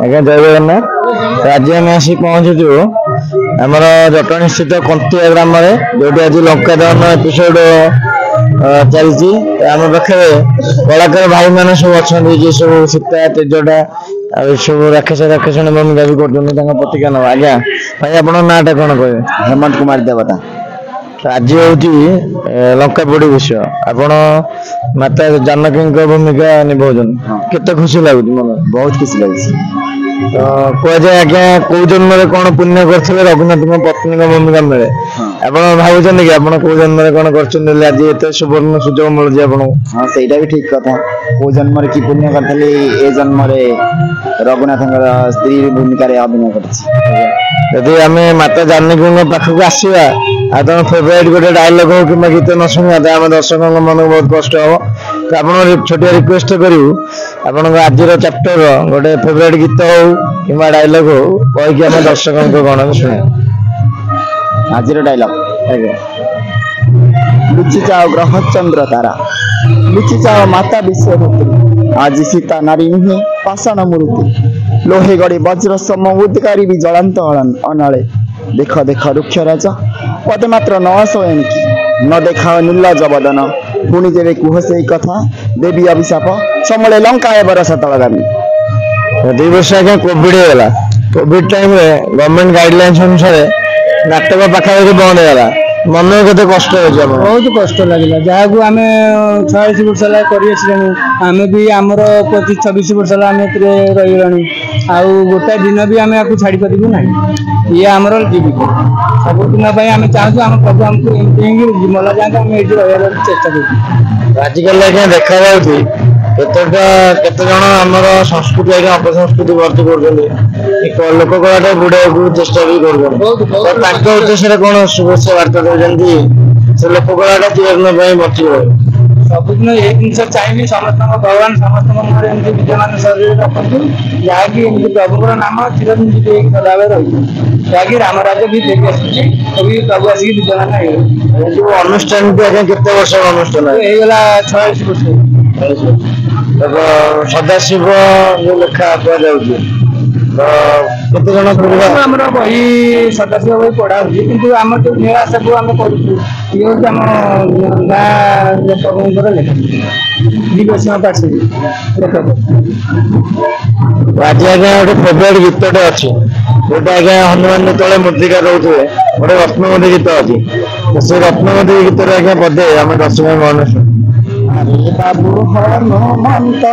ଆଜ୍ଞା ଜୟ ଜଗନ୍ନାଥ। ଆଜି ଆମେ ଆସି ପହଞ୍ଚୁଛୁ ଆମର ଜଟଣୀ ସ୍ଥିତ କନ୍ତିଆ ଗ୍ରାମରେ, ଯୋଉଠି ଆଜି ଲଙ୍କା ଦହନ ଏପିସୋଡ ଚାଲିଛି। ଆମ ପାଖରେ କଳାକାର ଭାଇମାନେ ସବୁ ଅଛନ୍ତି, ଯିଏ ସବୁ ସୀତା ତେଜଟା ଆଉ ଏସବୁ ରାକ୍ଷାସଣୀ ଭୂମିକା ବି କରୁଛନ୍ତି। ତାଙ୍କ ପ୍ରତିକା ନବ। ଆଜ୍ଞା ଭାଇ, ଆପଣଙ୍କ ନାଁଟା କଣ କହିବେ? ହେମନ୍ତ କୁମାର ଦେବତା। ଆଜି ହଉଛି ଲଙ୍କା ପୋଡି ବିଷୟ। ଆପଣ ମାତା ଜାନକୀଙ୍କ ଭୂମିକା ନିଭାଉଛନ୍ତି, କେତେ ଖୁସି ଲାଗୁଛି ମନ? ବହୁତ ଖୁସି ଲାଗୁଛି। ତ କୁହାଯାଏ ଆଜ୍ଞା, କୋଉ ଜନ୍ମରେ କଣ ପୁଣ୍ୟ କରିଥିଲେ ରଘୁନାଥଙ୍କ ପତ୍ନୀଙ୍କ ଭୂମିକା ମିଳେ। ଆପଣ ଭାବୁଛନ୍ତି କି ଆପଣ କୋଉ ଜନ୍ମରେ କଣ କରିଛନ୍ତି ବୋଲି ଆଜି ଏତେ ସୁବର୍ଣ୍ଣ ସୁଯୋଗ ମିଳୁଛି ଆପଣଙ୍କୁ? ହଁ, ସେଇଟା ବି ଠିକ କଥା। କୋଉ ଜନ୍ମରେ କି ପୁଣ୍ୟ କରିଥିଲି, ଏ ଜନ୍ମରେ ରଘୁନାଥଙ୍କର ସ୍ତ୍ରୀ ଭୂମିକାରେ ଅଭିନୟ କରିଛି। ଯଦି ଆମେ ମାତା ଜାନକୀଙ୍କ ପାଖକୁ ଆସିବା ଆଉ ତମ ଫେଭରାଇଟ ଗୋଟେ ଡାଇଲଗ ହଉ କିମ୍ବା ଗୀତ ନ ଶୁଣିବା, ତ ଆମ ଦର୍ଶକଙ୍କ ମନକୁ ବହୁତ କଷ୍ଟ ହବ। ତ ଆପଣ ଛୋଟିଆ ରିକ୍ୱେଷ୍ଟ କରିବୁ, ଆପଣଙ୍କ ଆଜିର ଚାପ୍ଟର ଗୋଟେ ଫେଭରାଇଟ ଗୀତ ହଉ କିମ୍ବା ଡାଇଲଗ ହଉ କହିକି ଆମ ଦର୍ଶକଙ୍କ ଗଣକୁ ଶୁଣିବା। ଆଜିର ଡାଇଲଗ, ଆଜ୍ଞା। ଲୁଚି ଯାଅ ଗ୍ରହ ଚନ୍ଦ୍ର ତାରା, ଲୁଚି ଯାଅ ମାତା ବିଶ୍ୱଭୂତି, ଆଜି ସୀତା ନାରୀ ନୁହେଁ ପାଷାଣ ମୂର୍ତ୍ତି, ଲୋହେ ଗড়ି ବଜ୍ର ସମ ଉଦ୍ଗାରୀ ବି ଜଳାନ୍ତ ଅନାଳେ, ଦେଖ ଦେଖ ରୁକ୍ଷ ରାଜା ପଦେ ମାତ୍ର ନ ଆସ ଏଣିକି, ନ ଦେଖାଅ ନିର୍ଲଜ ବଦନ, ପୁଣି ଯେବେ କୁହ ସେଇ କଥା, ଦେବୀ ଅଭିଶାପ ସମଳେ ଲଙ୍କା ଏବର ସତଳଗାମୀ। 2 ବର୍ଷ ଆଜ୍ଞା କୋଭିଡ ହେଇଗଲା। କୋଭିଡ ଟାଇମରେ ଗଭର୍ଣ୍ଣମେଣ୍ଟ ଗାଇଡଲାଇନ୍ସ ଅନୁସାରେ ନାଟକ ପାଖାପାଖି ବନ୍ଦ ହେଇଗଲା। ମନରେ କେତେ କଷ୍ଟ ହଉଛି? ଆପଣ? ବହୁତ କଷ୍ଟ ଲାଗିଲା। ଯାହାକୁ ଆମେ 46 ବର୍ଷ ହେଲା କରି ଆସିଲୁଣି, ଆମେ ବି ଆମର 25-26 ବର୍ଷ ହେଲା ଆମେ ଏଥିରେ ରହିଗଲାଣି। ଆଉ ଗୋଟାଏ ଦିନ ବି ଆମେ ଆକୁ ଛାଡି ପାରିବୁ ନାହିଁ। ଇଏ ଆମର ଜୀବିକା। ସବୁଦିନ ପାଇଁ ଆମେ ଚାହୁଁଛୁ ଆମ ପ୍ରଭୁ ଆମକୁ ଏମିତି ହିଁ ମଲା ଯାଆନ୍ତୁ, ଆମେ ଏଇଠି ରହିବାକୁ ଚେଷ୍ଟା କରୁଛୁ। ଆଜିକାଲି ଆଜ୍ଞା ଦେଖାଯାଉଛି କେତେ ଜଣ ଆମର ସଂସ୍କୃତି ଆଜ୍ଞା ଅପସଂସ୍କୃତି ଭର୍ତ୍ତି କରୁଛନ୍ତି, ଲୋକ କଳାଟା ବୁଡେଇବାକୁ ଚେଷ୍ଟା ବି କରୁଛନ୍ତି। ତାଙ୍କ ଉଦ୍ଦେଶ୍ୟରେ କଣ ଶୁଭେଚ୍ଛା ବାର୍ତ୍ତା ଦେଉଛନ୍ତି, ସେ ଲୋକ କଳାଟା ଚିରଦିନ ପାଇଁ ବଞ୍ଚିବ? ସବୁଦିନ ଏଇ ଜିନିଷ ଚାହିଁବି, ସମସ୍ତଙ୍କ ଭଗବାନ ସମସ୍ତଙ୍କ ମନରେ ଏମିତି ବିଦ୍ୟମାନ ଶରୀର ରଖନ୍ତୁ, ଯାହାକି ଏମିତି ପ୍ରଭୁଙ୍କର ନାମ ଚିରଞ୍ଜୀବୀ ହେଇକି ସଦାବେଳେ ରହିବ, ଯାହାକି ରାମ ରାଜ୍ୟ ବି ଫେରି ଆସୁଛି, ପ୍ରଭୁ ଆସିକି ବିଦ୍ୟମାନ ହେଇଗଲେ। ଯୋଉ ଅନୁଷ୍ଠାନଟି ଆଜ୍ଞା କେତେ ବର୍ଷର ଅନୁଷ୍ଠାନ? ହେଇଗଲା 46 ବର୍ଷ। ସଦାଶିବ ଯୋଉ ଲେଖା କୁହାଯାଉଛି, ତ କେତେ ଜଣ ଆମର ବହି ସଦାଶିବ ବହି ପଢା ହଉଛି, କିନ୍ତୁ ଆମର ଯୋଉ ମେଳା ସବୁ ଆମେ କରୁଛୁ, ଇଏ ହଉଛି ଆମ ଗାଁ ପ୍ରଭୁଙ୍କର ଲେଖା, ଦିବସୀୟ ପାର୍ଶ୍ୱ ଲେଖକ। ଆଜି ଆଜ୍ଞା ଗୋଟେ ଫେଭରାଇଟ ଗୀତଟେ ଅଛି, ଯୋଉଟା ଆଜ୍ଞା ହନୁମାନ ଯେତେବେଳେ ମୂର୍ତ୍ତିକା ରହୁଥିବେ ଗୋଟେ ରତ୍ନମନ୍ତ୍ରୀ ଗୀତ ଅଛି। ସେ ରତ୍ନମନ୍ତ୍ରୀ ଗୀତରେ ଆଜ୍ଞା ପଦେ ଆମେ ଦର୍ଶକ ମନ ଶୁଣୁ। ଆରେ ବାବୁ ହନୁମନ୍ତ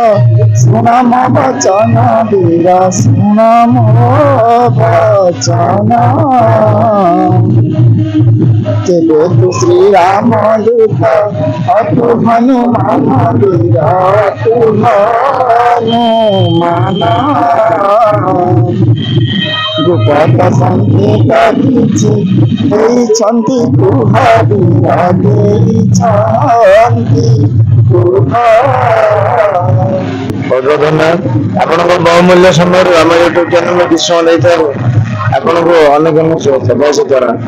ଶୁଣ ମୋ ବଚନ, ବୀର ଶୁଣ ମୋ ବଚନ, କେବେ ତୁ ଶ୍ରୀରାମ ଦୂତ ଅତୁ ହନୁମାନ ବୀର ତୁ ହନୁମାନ, ଗୋପତ ସଙ୍ଗୀତ କିଛି ଦେଇଛନ୍ତି କୁହ, ବୀର ଦେଇଛନ୍ତି କୁହ। ବହୁତ ଧନ୍ୟବାଦ। ଆପଣଙ୍କ ବହୁମୂଲ୍ୟ ସମୟରୁ ଆମ ୟୁଟ୍ୟୁବ ଚ୍ୟାନେଲରେ କିଛି ସମୟ ଦେଇଥିବାରୁ ଆପଣଙ୍କୁ ଅନେକ ଅନେକ ଶୁଭେଚ୍ଛା। ଜୟ ସୀତାରାମ।